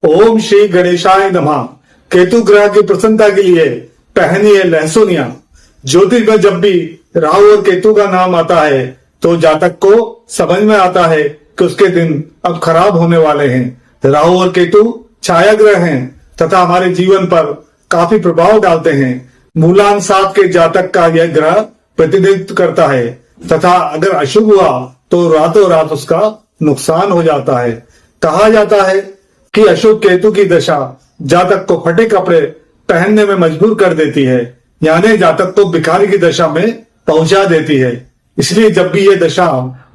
ओम श्री गणेशाय नमः। केतु ग्रह की प्रसन्नता के लिए पहनिए लहसुनिया। ज्योतिष में जब भी राहु और केतु का नाम आता है तो जातक को समझ में आता है कि उसके दिन अब खराब होने वाले हैं। राहु और केतु छाया ग्रह हैं तथा हमारे जीवन पर काफी प्रभाव डालते हैं। मूलांक 7 के जातक का यह ग्रह प्रतिनिधित्व करता है तथा अगर अशुभ हुआ तो रातों रात उसका नुकसान हो जाता है। कहा जाता है कि अशुभ केतु की दशा जातक को फटे कपड़े पहनने में मजबूर कर देती है, यानी जातक को भिखारी की दशा में पहुंचा देती है। इसलिए जब भी ये दशा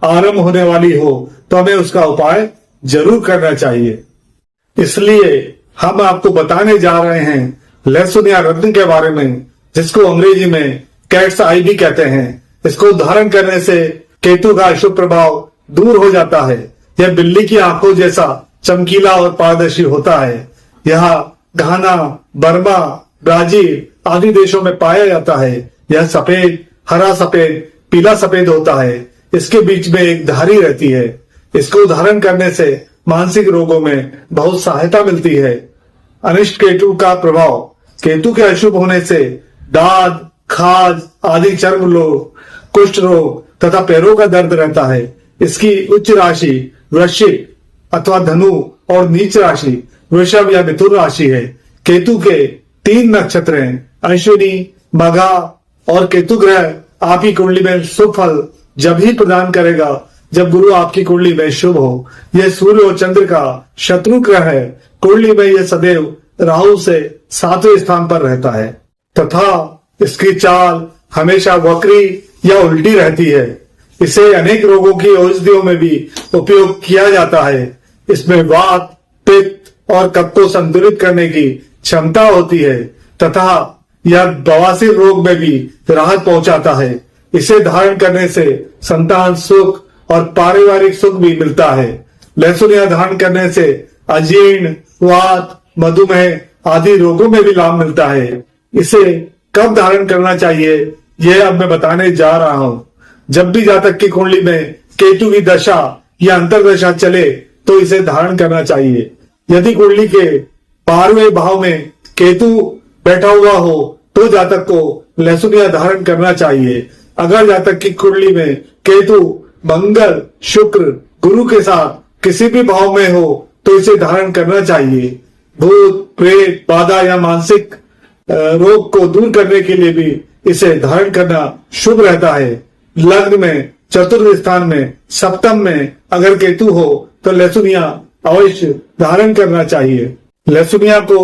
आरंभ होने वाली हो तो हमें उसका उपाय जरूर करना चाहिए। इसलिए हम आपको बताने जा रहे हैं लहसुन या रत्न के बारे में, जिसको अंग्रेजी में कैट्स आई भी कहते हैं। इसको धारण करने से केतु का अशुभ प्रभाव दूर हो जाता है। यह बिल्ली की आंखों जैसा चमकीला और पारदर्शी होता है। यह घाना, बर्मा, ब्राजील आदि देशों में पाया जाता है। यह सफेद, हरा सफेद, पीला सफेद होता है। इसके बीच में एक धारी रहती है। इसको धारण करने से मानसिक रोगों में बहुत सहायता मिलती है। अनिष्ट केतु का प्रभाव, केतु के अशुभ होने से दाद, खाज आदि चर्म रोग, कुष्ठ रोग तथा पैरों का दर्द रहता है। इसकी उच्च राशि वृश्चिक अथवा धनु और नीच राशि वृषभ या मिथुन राशि है। केतु के 3 नक्षत्र हैं, अश्विनी, मघा और केतु ग्रह आपकी कुंडली में शुभ फल जब ही प्रदान करेगा जब गुरु आपकी कुंडली में शुभ हो। यह सूर्य और चंद्र का शत्रु ग्रह है। कुंडली में यह सदैव राहु से 7वें स्थान पर रहता है तथा इसकी चाल हमेशा वक्री या उल्टी रहती है। इसे अनेक रोगों की औषधियों में भी उपयोग किया जाता है। इसमें वात, पित्त और कफ को संतुलित करने की क्षमता होती है तथा यह बवासीर रोग में भी राहत पहुंचाता है। इसे धारण करने से संतान सुख और पारिवारिक सुख भी मिलता है। लहसुन या धारण करने से अजीर्ण, वात, मधुमेह आदि रोगों में भी लाभ मिलता है। इसे कब धारण करना चाहिए यह अब मैं बताने जा रहा हूं। जब भी जातक की कुंडली में केतु की दशा या अंतरदशा चले तो इसे धारण करना चाहिए। यदि कुंडली के 12वें भाव में केतु बैठा हुआ हो तो जातक को लहसुन या धारण करना चाहिए। अगर जातक की कुंडली में केतु मंगल, शुक्र, गुरु के साथ किसी भी भाव में हो तो इसे धारण करना चाहिए। भूत, प्रेत, बाधा या मानसिक रोग को दूर करने के लिए भी इसे धारण करना शुभ रहता है। लग्न में, चतुर्थ स्थान में, सप्तम में अगर केतु हो तो लहसुनिया अवश्य धारण करना चाहिए। लहसुनिया को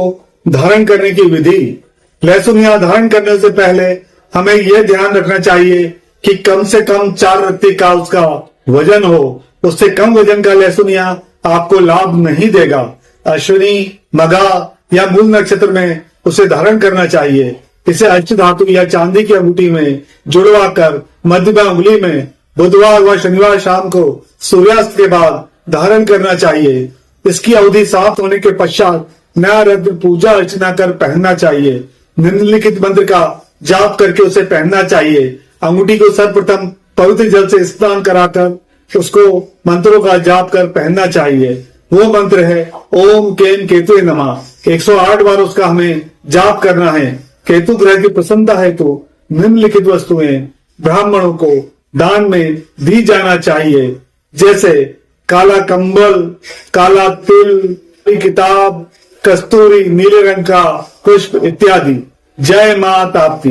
धारण करने की विधि, लहसुनिया धारण करने से पहले हमें यह ध्यान रखना चाहिए कि कम से कम 4 रत्ती का उसका वजन हो। उससे कम वजन का लहसुनिया आपको लाभ नहीं देगा। अश्विनी, मघा या मूल नक्षत्र में उसे धारण करना चाहिए। इसे अष्ट धातु या चांदी की अंगूठी में जुड़वा कर मध्य उंगली में बुधवार व शनिवार शाम को सूर्यास्त के बाद धारण करना चाहिए। इसकी अवधि समाप्त होने के पश्चात नया रत्न पूजा अर्चना कर पहनना चाहिए। निम्नलिखित मंत्र का जाप करके उसे पहनना चाहिए। अंगूठी को सर्वप्रथम पवित्र जल से स्नान कराकर उसको मंत्रों का जाप कर पहनना चाहिए। वो मंत्र है ओम केन केतुए नमः। 108 बार उसका हमें जाप करना है। केतु ग्रह की प्रसन्नता है तो निम्नलिखित वस्तुएं ब्राह्मणों को दान में दी जाना चाहिए, जैसे काला कंबल, काला तिल, किताब, कस्तूरी, नीले रंग का पुष्प इत्यादि। जय मां ताप्ती।